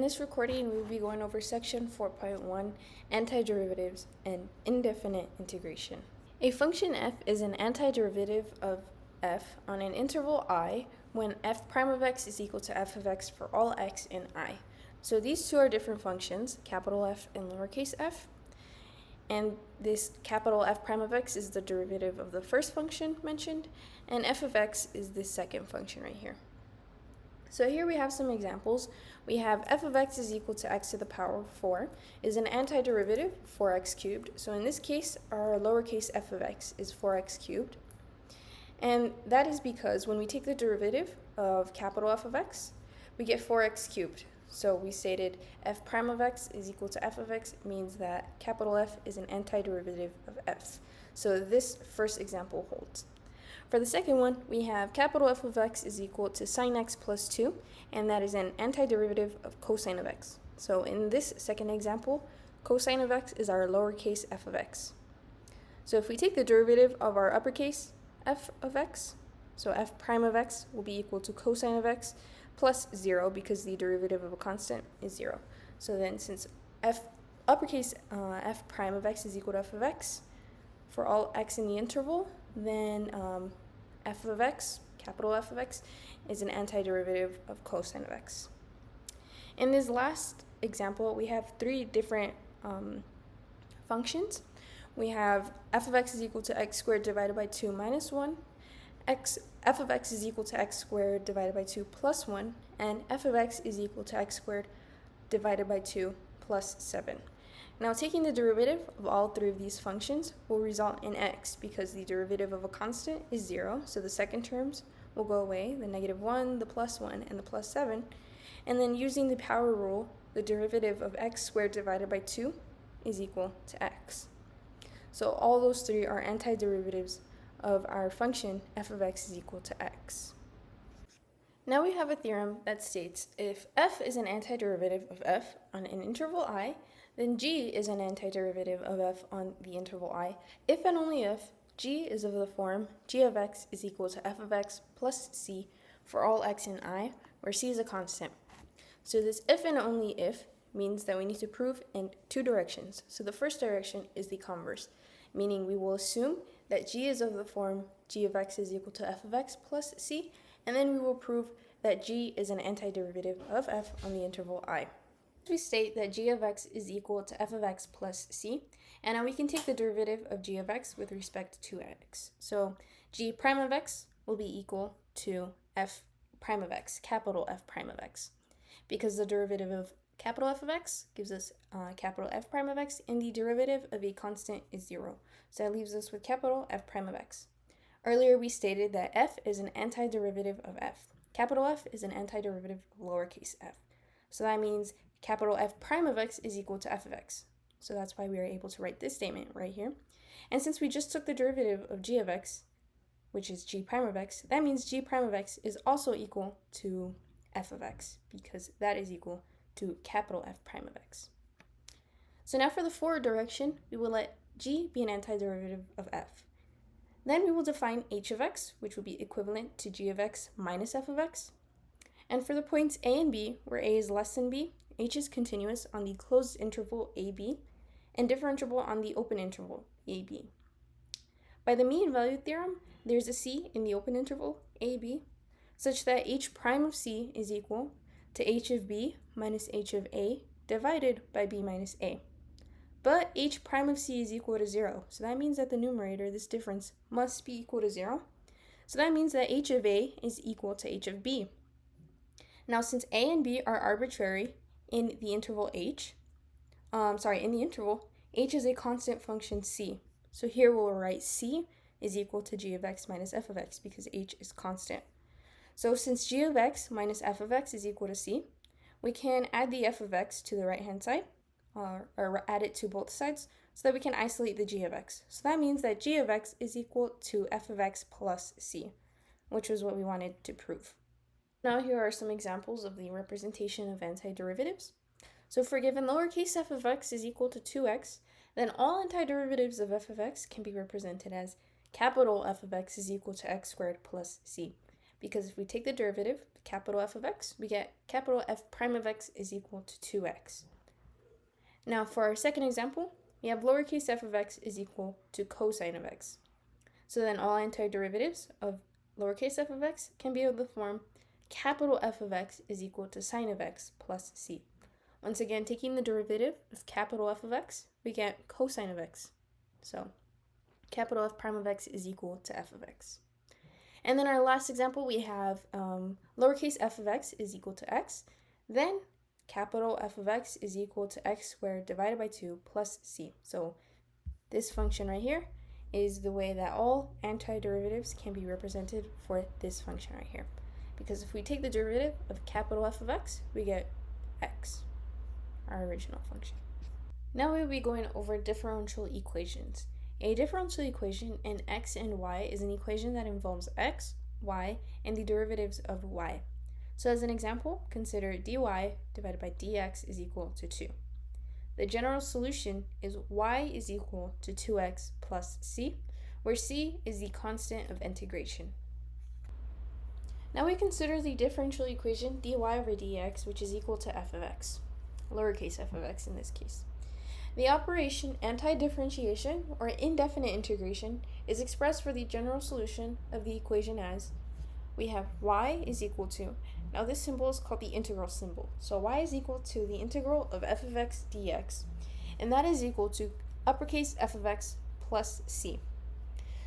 In this recording, we will be going over section 4.1, antiderivatives and indefinite integration. A function f is an antiderivative of f on an interval I when f prime of x is equal to f of x for all x in I. So these two are different functions, capital F and lowercase f. And this capital F prime of x is the derivative of the first function mentioned, and f of x is the second function right here. So here we have some examples. We have f of x is equal to x to the power 4 is an antiderivative, 4x cubed. So in this case, our lowercase f of x is 4x cubed. And that is because when we take the derivative of capital F of x, we get 4x cubed. So we stated f prime of x is equal to f of x means that capital F is an antiderivative of f. So this first example holds. For the second one, we have capital F of x is equal to sine x plus 2, and that is an antiderivative of cosine of x. So in this second example, cosine of x is our lowercase f of x. So if we take the derivative of our uppercase f of x, so f prime of x will be equal to cosine of x plus 0 because the derivative of a constant is 0. So then since f prime of x is equal to f of x for all x in the interval, then f of x, capital F of x, is an antiderivative of cosine of x. In this last example, we have three different functions. We have f of x is equal to x squared divided by 2 minus 1, f of x is equal to x squared divided by 2 plus 1, and f of x is equal to x squared divided by 2 plus 7. Now, taking the derivative of all three of these functions will result in x because the derivative of a constant is 0, so the second terms will go away, the negative 1, the plus 1, and the plus 7. And then using the power rule, the derivative of x squared divided by 2 is equal to x. So all those three are antiderivatives of our function f of x is equal to x. Now we have a theorem that states if f is an antiderivative of f on an interval I, then g is an antiderivative of f on the interval I, if and only if g is of the form g of x is equal to f of x plus c for all x in I, where c is a constant. So this if and only if means that we need to prove in two directions. So the first direction is the converse, meaning we will assume that g is of the form g of x is equal to f of x plus c, and then we will prove that g is an antiderivative of f on the interval I. We state that g of x is equal to f of x plus c, and now we can take the derivative of g of x with respect to x. So g prime of x will be equal to f prime of x, capital F prime of x, because the derivative of capital F of x gives us capital F prime of x, and the derivative of a constant is 0. So that leaves us with capital F prime of x. Earlier we stated that f is an antiderivative of f. Capital F is an antiderivative of lowercase f. So that means capital F prime of x is equal to f of x. So that's why we are able to write this statement right here. And since we just took the derivative of g of x, which is g prime of x, that means g prime of x is also equal to f of x, because that is equal to capital F prime of x. So now for the forward direction, we will let g be an antiderivative of f. Then we will define h of x, which will be equivalent to g of x minus f of x. And for the points a and b, where a is less than b, h is continuous on the closed interval ab and differentiable on the open interval ab. By the mean value theorem, there's a c in the open interval ab, such that h prime of c is equal to h of b minus h of a divided by b minus a. But h prime of c is equal to 0, so that means that the numerator, this difference, must be equal to 0. So that means that h of a is equal to h of b. Now, since a and b are arbitrary in the interval h is a constant function c. So here we'll write c is equal to g of x minus f of x because h is constant. So since g of x minus f of x is equal to c, we can add the f of x to the right-hand side, or add it to both sides, so that we can isolate the g of x. So that means that g of x is equal to f of x plus c, which was what we wanted to prove. Now here are some examples of the representation of antiderivatives. So for given lowercase f of x is equal to 2x, then all antiderivatives of f of x can be represented as capital F of x is equal to x squared plus c. Because if we take the derivative, capital F of x, we get capital F prime of x is equal to 2x. Now for our second example, we have lowercase f of x is equal to cosine of x. So then all antiderivatives of lowercase f of x can be of the form capital F of x is equal to sine of x plus c. Once again, taking the derivative of capital F of x, we get cosine of x. So capital F prime of x is equal to f of x. And then our last example, we have lowercase f of x is equal to x. Then capital F of x is equal to x squared divided by 2 plus c. So this function right here is the way that all antiderivatives can be represented for this function right here. Because if we take the derivative of capital F of x, we get x, our original function. Now we'll be going over differential equations. A differential equation in x and y is an equation that involves x, y, and the derivatives of y. So as an example, consider dy divided by dx is equal to 2. The general solution is y is equal to 2x plus c, where c is the constant of integration. Now we consider the differential equation dy over dx, which is equal to f of x, lowercase f of x in this case. The operation antidifferentiation, or indefinite integration, is expressed for the general solution of the equation as we have y is equal to, now this symbol is called the integral symbol, so y is equal to the integral of f of x dx, and that is equal to uppercase f of x plus c.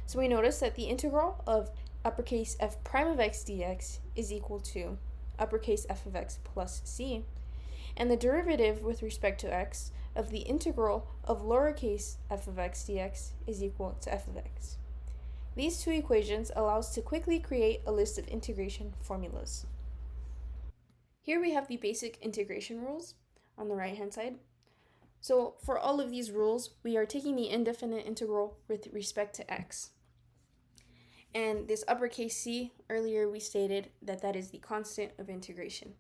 So we notice that the integral of uppercase f prime of x dx is equal to uppercase f of x plus c, and the derivative with respect to x of the integral of lowercase f of x dx is equal to f of x. These two equations allow us to quickly create a list of integration formulas. Here we have the basic integration rules on the right hand side. So for all of these rules, we are taking the indefinite integral with respect to x. And this uppercase c, earlier we stated that that is the constant of integration.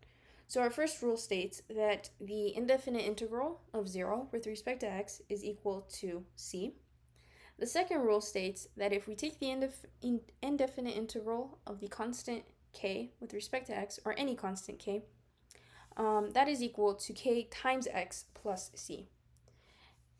So our first rule states that the indefinite integral of 0 with respect to x is equal to c. The second rule states that if we take the indefinite integral of the constant k with respect to x, or any constant k, that is equal to k times x plus c.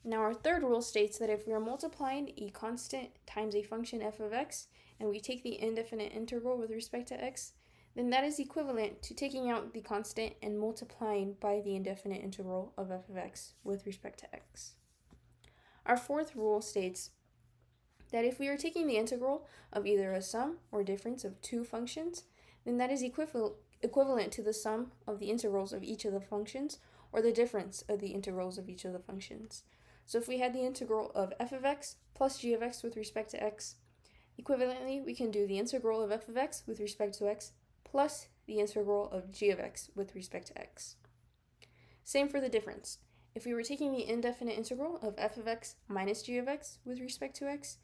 Now our third rule states that if we are multiplying a constant times a function f of x, and we take the indefinite integral with respect to x, then that is equivalent to taking out the constant and multiplying by the indefinite integral of f of x with respect to x. Our fourth rule states that if we are taking the integral of either a sum or difference of two functions, then that is equivalent to the sum of the integrals of each of the functions, or the difference of the integrals of each of the functions. So if we had the integral of f of x plus g of x with respect to x, equivalently we can do the integral of f of x with respect to x plus the integral of g of x with respect to x. Same for the difference. If we were taking the indefinite integral of f of x minus g of x with respect to x,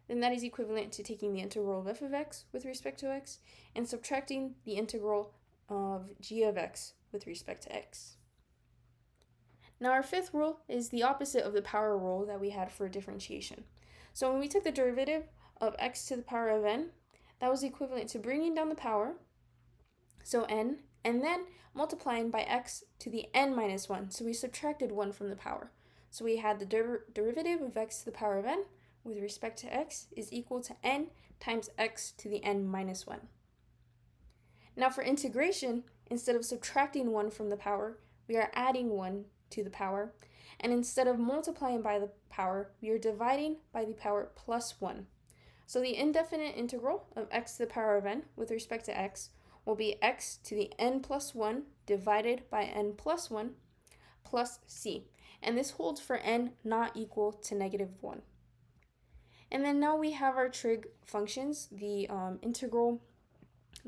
then that is equivalent to taking the integral of f of x with respect to x and subtracting the integral of g of x with respect to x. Now our fifth rule is the opposite of the power rule that we had for differentiation. So when we took the derivative of x to the power of n, that was equivalent to bringing down the power, so n, and then multiplying by x to the n minus 1. So we subtracted 1 from the power. So we had the derivative of x to the power of n with respect to x is equal to n times x to the n minus 1. Now for integration, instead of subtracting 1 from the power, we are adding 1 to the power. And instead of multiplying by the power, we are dividing by the power plus 1. So the indefinite integral of x to the power of n with respect to x will be x to the n plus 1 divided by n plus 1 plus c. And this holds for n not equal to negative 1. And then now we have our trig functions, the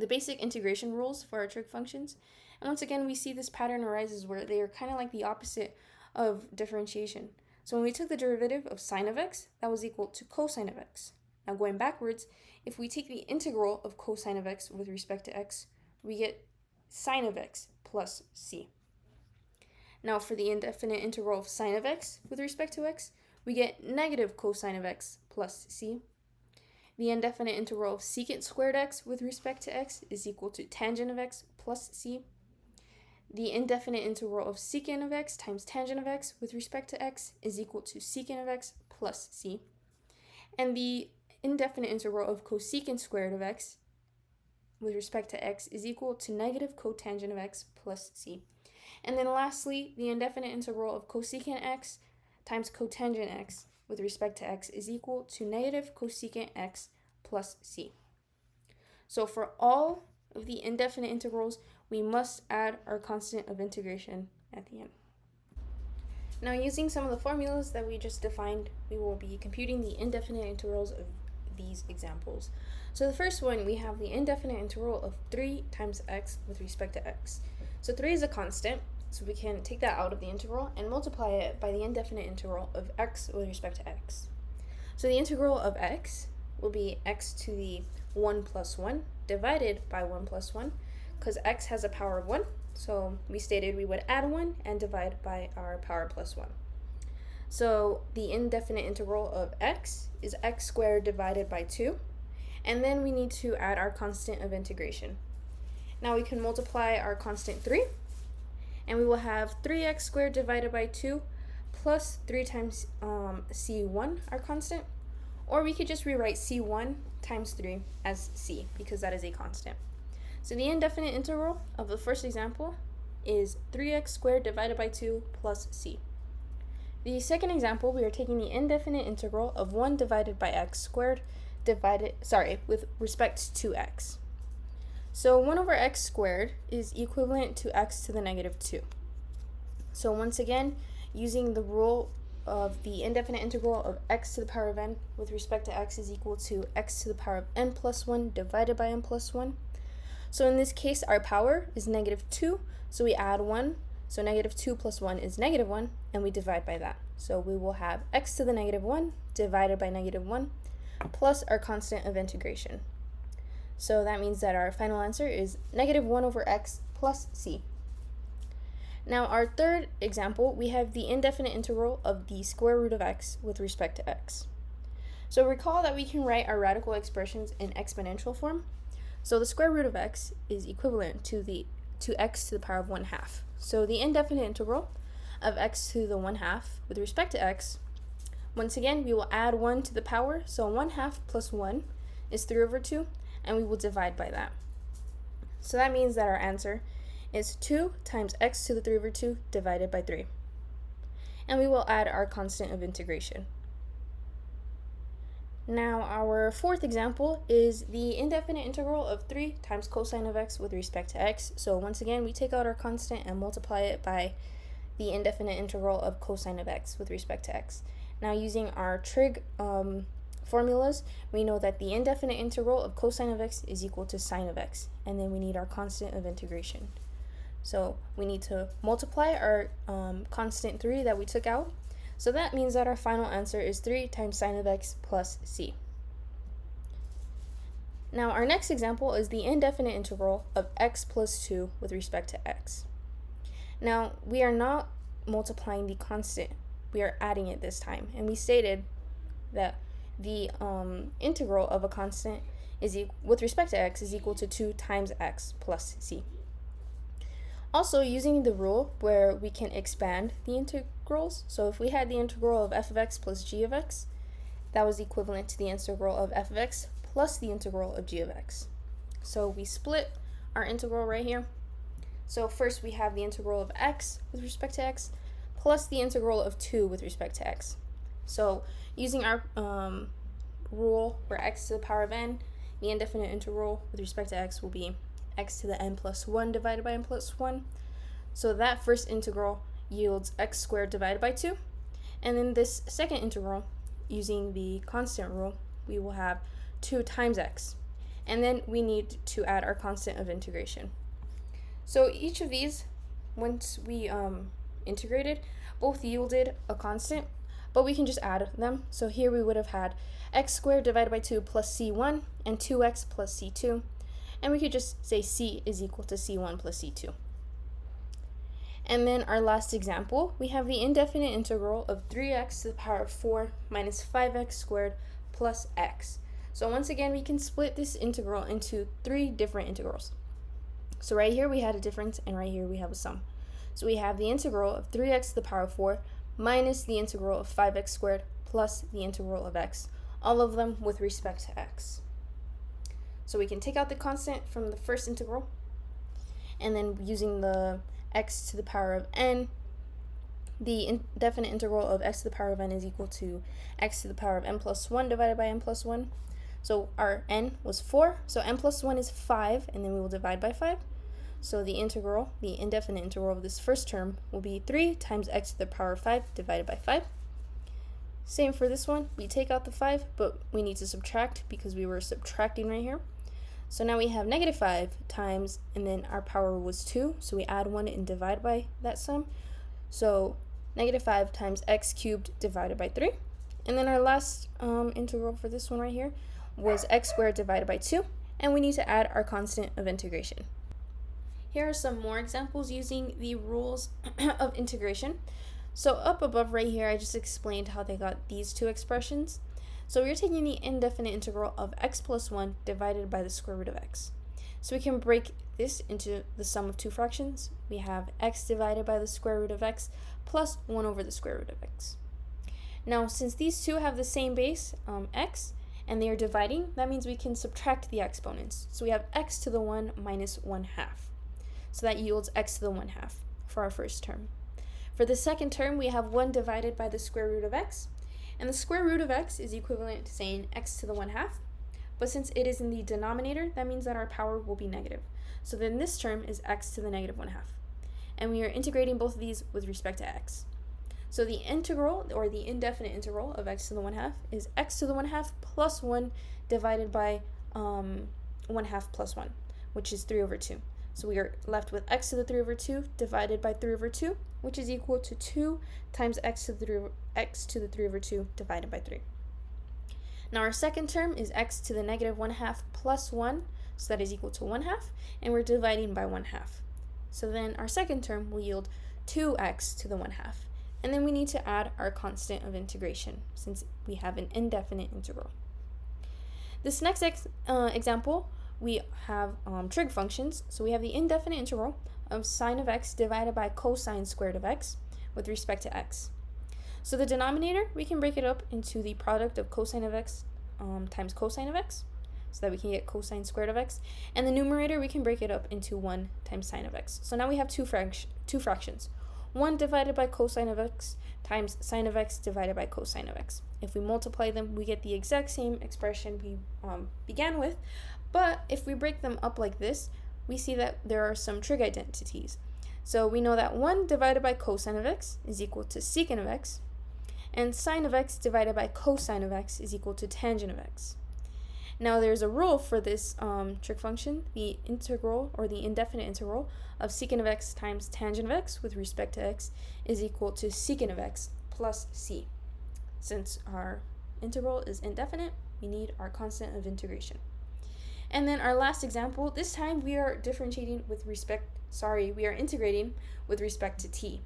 basic integration rules for our trig functions. And once again, we see this pattern arises where they are kind of like the opposite of differentiation. So when we took the derivative of sine of x, that was equal to cosine of x. Now going backwards, if we take the integral of cosine of x with respect to x, we get sine of x plus c. Now for the indefinite integral of sine of x with respect to x, we get negative cosine of x plus c. the indefinite integral of secant squared x with respect to x is equal to tangent of x plus c. The indefinite integral of secant of x times tangent of x with respect to x is equal to secant of x plus c. And the indefinite integral of cosecant squared of x with respect to x is equal to negative cotangent of x plus c. And then lastly, the indefinite integral of cosecant x times cotangent x with respect to x is equal to negative cosecant x plus c. So for all of the indefinite integrals, we must add our constant of integration at the end. Now, using some of the formulas that we just defined, we will be computing the indefinite integrals of these examples. So the first one, we have the indefinite integral of 3 times x with respect to x. So 3 is a constant, so we can take that out of the integral and multiply it by the indefinite integral of x with respect to x. So the integral of x will be x to the 1 plus 1 divided by 1 plus 1, because x has a power of 1, so we stated we would add 1 and divide by our power plus 1. So the indefinite integral of x is x squared divided by 2, and then we need to add our constant of integration. Now we can multiply our constant 3, and we will have 3x squared divided by 2 plus 3 times c1, our constant, or we could just rewrite c1 times 3 as c, because that is a constant. So the indefinite integral of the first example is 3x squared divided by 2 plus c. The second example, we are taking the indefinite integral of 1 divided by x squared with respect to x. So 1 over x squared is equivalent to x to the negative 2. So once again, using the rule of the indefinite integral of x to the power of n with respect to x is equal to x to the power of n plus 1 divided by n plus 1. So in this case, our power is negative 2, so we add 1. So negative 2 plus 1 is negative 1, and we divide by that. So we will have x to the negative 1 divided by negative 1 plus our constant of integration. So that means that our final answer is negative 1 over x plus c. Now our third example, we have the indefinite integral of the square root of x with respect to x. So recall that we can write our radical expressions in exponential form. So the square root of x is equivalent to x to the power of 1/2. So the indefinite integral of x to the 1/2 with respect to x, once again, we will add 1 to the power. So 1/2 plus 1 is 3 over 2, and we will divide by that. So that means that our answer is 2 times x to the 3 over 2 divided by 3. And we will add our constant of integration. Now our fourth example is the indefinite integral of 3 times cosine of x with respect to x. So once again, we take out our constant and multiply it by the indefinite integral of cosine of x with respect to x. Now using our trig formulas, we know that the indefinite integral of cosine of x is equal to sine of x, and then we need our constant of integration. So we need to multiply our constant 3 that we took out. So that means that our final answer is 3 times sine of x plus c. Now our next example is the indefinite integral of x plus 2 with respect to x. Now we are not multiplying the constant, we are adding it this time, and we stated that the integral of a constant is with respect to x is equal to 2 times x plus c. Also, using the rule where we can expand the integrals, so if we had the integral of f of x plus g of x, that was equivalent to the integral of f of x plus the integral of g of x. So we split our integral right here. So first we have the integral of x with respect to x plus the integral of 2 with respect to x. So using our rule where x to the power of n, the indefinite integral with respect to x will be x to the n plus 1 divided by n plus 1. So that first integral yields x squared divided by 2. And then this second integral, using the constant rule, we will have 2 times x. And then we need to add our constant of integration. So each of these, once we integrated, both yielded a constant, but we can just add them. So here we would have had x squared divided by 2 plus c1 and 2x plus c2. And we could just say c is equal to c1 plus c2. And then our last example, we have the indefinite integral of 3x to the power of 4 minus 5x squared plus x. So once again, we can split this integral into three different integrals. So right here we had a difference, and right here we have a sum. So we have the integral of 3x to the power of 4 minus the integral of 5x squared plus the integral of x, all of them with respect to x. So we can take out the constant from the first integral, and then using the x to the power of n, the indefinite integral of x to the power of n is equal to x to the power of n plus 1 divided by n plus 1. So our n was 4, so n plus 1 is 5, and then we will divide by 5. So the integral, the indefinite integral of this first term will be 3 times x to the power of 5 divided by 5. Same for this one, we take out the 5, but we need to subtract because we were subtracting right here. So now we have negative 5 times, and then our power was 2, so we add 1 and divide by that sum. So negative 5 times x cubed divided by 3. And then our last integral for this one right here was x squared divided by 2, and we need to add our constant of integration. Here are some more examples using the rules of integration. So up above right here, I just explained how they got these two expressions. So we're taking the indefinite integral of x plus 1 divided by the square root of x. So we can break this into the sum of two fractions. We have x divided by the square root of x plus 1 over the square root of x. Now, since these two have the same base, x, and they are dividing, that means we can subtract the exponents. So we have x to the 1 minus 1/2. So that yields x to the 1/2 for our first term. For the second term, we have 1 divided by the square root of x, and the square root of x is equivalent to saying x to the 1/2, but since it is in the denominator, that means that our power will be negative. So then this term is x to the negative 1/2, and we are integrating both of these with respect to x. So the integral, or the indefinite integral of x to the 1/2 is x to the 1/2 plus 1 divided by 1/2 plus 1, which is 3 over 2. So we are left with x to the 3 over 2 divided by 3 over 2, which is equal to 2 times x to the 3 over 2 divided by 3. Now our second term is x to the negative 1/2 plus 1, so that is equal to 1/2, and we're dividing by 1/2. So then our second term will yield 2x to the 1/2. And then we need to add our constant of integration, since we have an indefinite integral. This next example, we have trig functions. So we have the indefinite integral of sine of x divided by cosine squared of x with respect to x. So the denominator, we can break it up into the product of cosine of x times cosine of x, so that we can get cosine squared of x. And the numerator, we can break it up into 1 times sine of x. So now we have two fractions. 1 divided by cosine of x times sine of x divided by cosine of x. If we multiply them, we get the exact same expression we began with, but if we break them up like this, we see that there are some trig identities. So we know that 1 divided by cosine of x is equal to secant of x, and sine of x divided by cosine of x is equal to tangent of x. Now there's a rule for this trig function. The integral, or the indefinite integral, of secant of x times tangent of x with respect to x is equal to secant of x plus c. Since our integral is indefinite, we need our constant of integration. And then our last example, this time we are integrating with respect to t.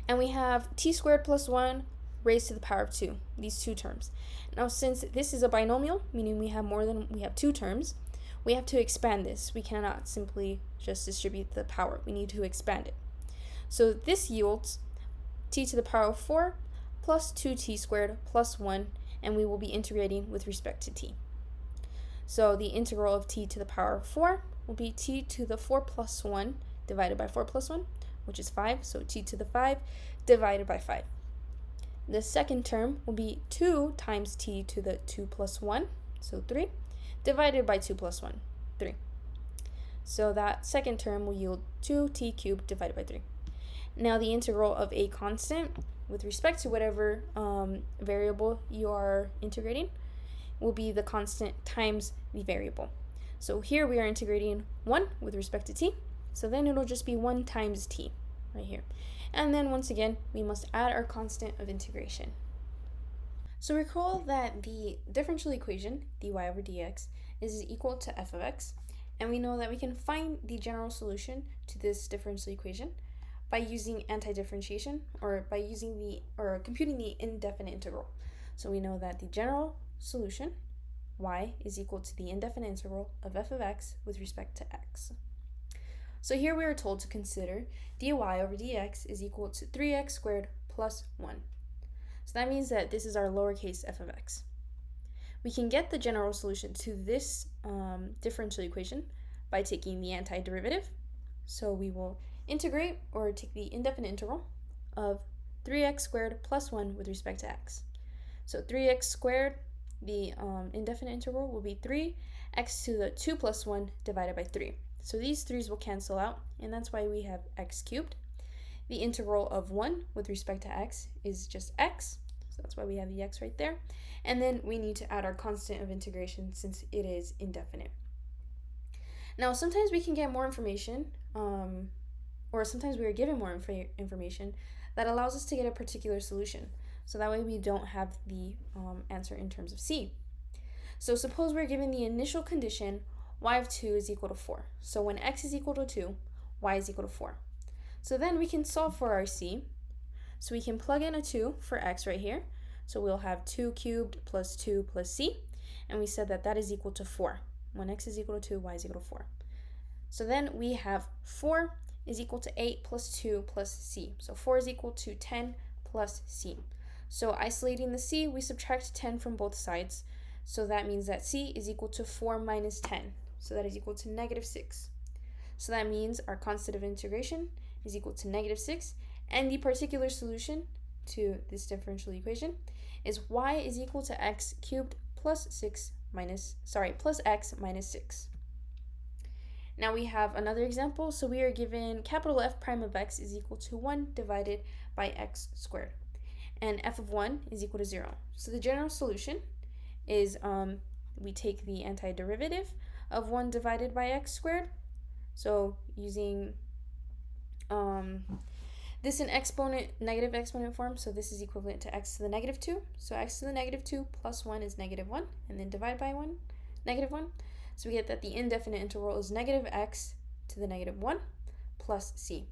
And we have t squared plus 1 raised to the power of 2, these two terms. Now since this is a binomial, meaning we have two terms, we have to expand this. We cannot simply just distribute the power. We need to expand it. So this yields t to the power of 4 plus 2t squared plus 1, and we will be integrating with respect to t. So the integral of t to the power of 4 will be t to the 4 plus 1 divided by 4 plus 1, which is 5, so t to the 5 divided by 5. The second term will be 2 times t to the 2 plus 1, so 3, divided by 2 plus 1, 3. So that second term will yield 2t cubed divided by 3. Now the integral of a constant with respect to whatever variable you are integrating will be the constant times the variable. So here we are integrating 1 with respect to t, so then it'll just be 1 times t right here. And then once again, we must add our constant of integration. So recall that the differential equation, dy over dx, is equal to f of x, and we know that we can find the general solution to this differential equation by using antidifferentiation, or by computing the indefinite integral. So we know that the general solution y is equal to the indefinite integral of f of x with respect to x. So here we are told to consider dy over dx is equal to 3x squared plus 1. So that means that this is our lowercase f of x. We can get the general solution to this differential equation by taking the antiderivative. So we will integrate or take the indefinite integral of 3x squared plus 1 with respect to x. So 3x squared, the indefinite integral, will be 3x to the 2 plus 1 divided by 3. So these 3's will cancel out, and that's why we have x cubed. The integral of 1 with respect to x is just x, so that's why we have the x right there. And then we need to add our constant of integration since it is indefinite. Now, sometimes we can get more information, or sometimes we are given more information that allows us to get a particular solution. So that way we don't have the answer in terms of c. So suppose we're given the initial condition y of 2 is equal to 4. So when x is equal to 2, y is equal to 4. So then we can solve for our c. So we can plug in a 2 for x right here. So we'll have 2 cubed plus 2 plus c. And we said that that is equal to 4. When x is equal to 2, y is equal to 4. So then we have 4 is equal to 8 plus 2 plus c. So 4 is equal to 10 plus c. So isolating the c, we subtract 10 from both sides. So that means that c is equal to 4 minus 10. So that is equal to negative 6. So that means our constant of integration is equal to negative 6. And the particular solution to this differential equation is y is equal to x cubed plus x minus 6. Now we have another example. So we are given capital F prime of x is equal to 1 divided by x squared. And f of 1 is equal to 0. So the general solution is we take the antiderivative of 1 divided by x squared. So using this in negative exponent form, so this is equivalent to x to the negative 2. So x to the negative 2 plus 1 is negative 1, and then divide by 1, negative 1. So we get that the indefinite integral is negative x to the negative 1 plus c.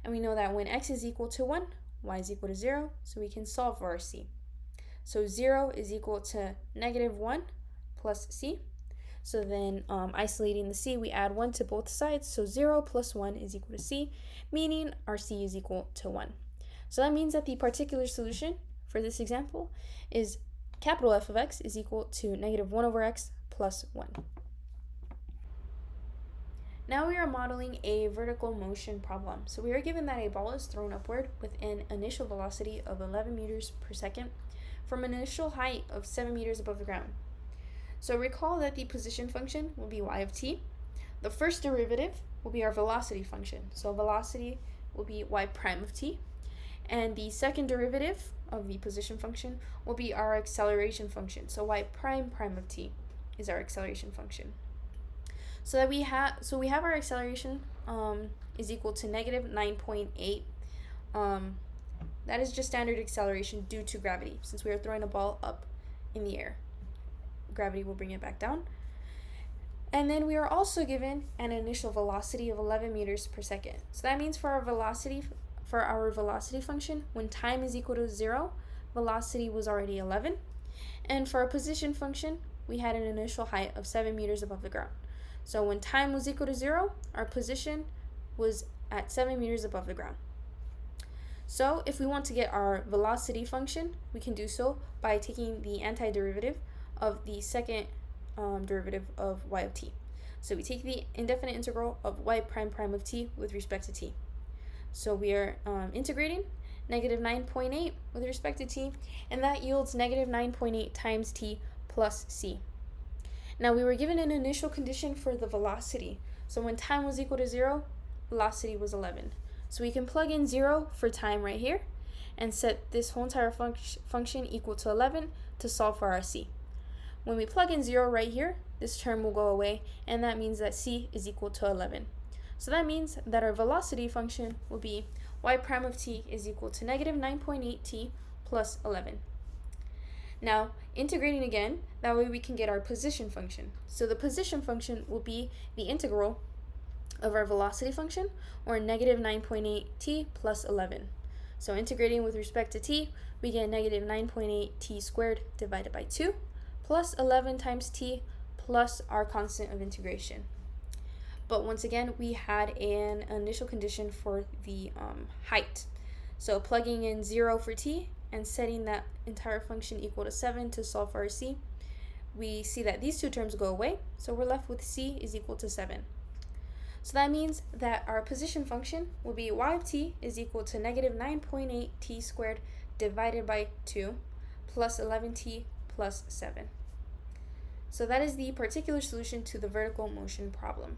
And we know that when x is equal to 1, y is equal to 0, so we can solve for our c. So 0 is equal to negative 1 plus c. So then isolating the c, we add 1 to both sides. So 0 plus 1 is equal to c, meaning our c is equal to 1. So that means that the particular solution for this example is capital F of x is equal to negative 1 over x plus 1. Now we are modeling a vertical motion problem. So we are given that a ball is thrown upward with an initial velocity of 11 meters per second from an initial height of 7 meters above the ground. So recall that the position function will be y of t. The first derivative will be our velocity function. So velocity will be y prime of t. And the second derivative of the position function will be our acceleration function. So y prime of t is our acceleration function. So we have our acceleration is equal to negative 9.8. That is just standard acceleration due to gravity, since we are throwing a ball up in the air. Gravity will bring it back down. And then we are also given an initial velocity of 11 meters per second. So that means for our velocity function, when time is equal to 0, velocity was already 11. And for our position function, we had an initial height of 7 meters above the ground. So when time was equal to 0, our position was at 7 meters above the ground. So if we want to get our velocity function, we can do so by taking the antiderivative of the second derivative of y of t. So we take the indefinite integral of y prime of t with respect to t. So we are integrating negative 9.8 with respect to t, and that yields negative 9.8 times t plus c. Now we were given an initial condition for the velocity. So when time was equal to 0, velocity was 11. So we can plug in 0 for time right here and set this whole entire function equal to 11 to solve for our c. When we plug in 0 right here, this term will go away, and that means that c is equal to 11. So that means that our velocity function will be y prime of t is equal to negative 9.8 t plus 11. Now, integrating again, that way we can get our position function. So the position function will be the integral of our velocity function, or negative 9.8 t plus 11. So integrating with respect to t, we get negative 9.8 t squared divided by 2 plus 11 times t plus our constant of integration. But once again, we had an initial condition for the height. So plugging in 0 for t and setting that entire function equal to 7 to solve for our c, we see that these two terms go away, so we're left with c is equal to 7. So that means that our position function will be y of t is equal to negative 9.8 t squared divided by 2 plus 11t plus 7. So that is the particular solution to the vertical motion problem.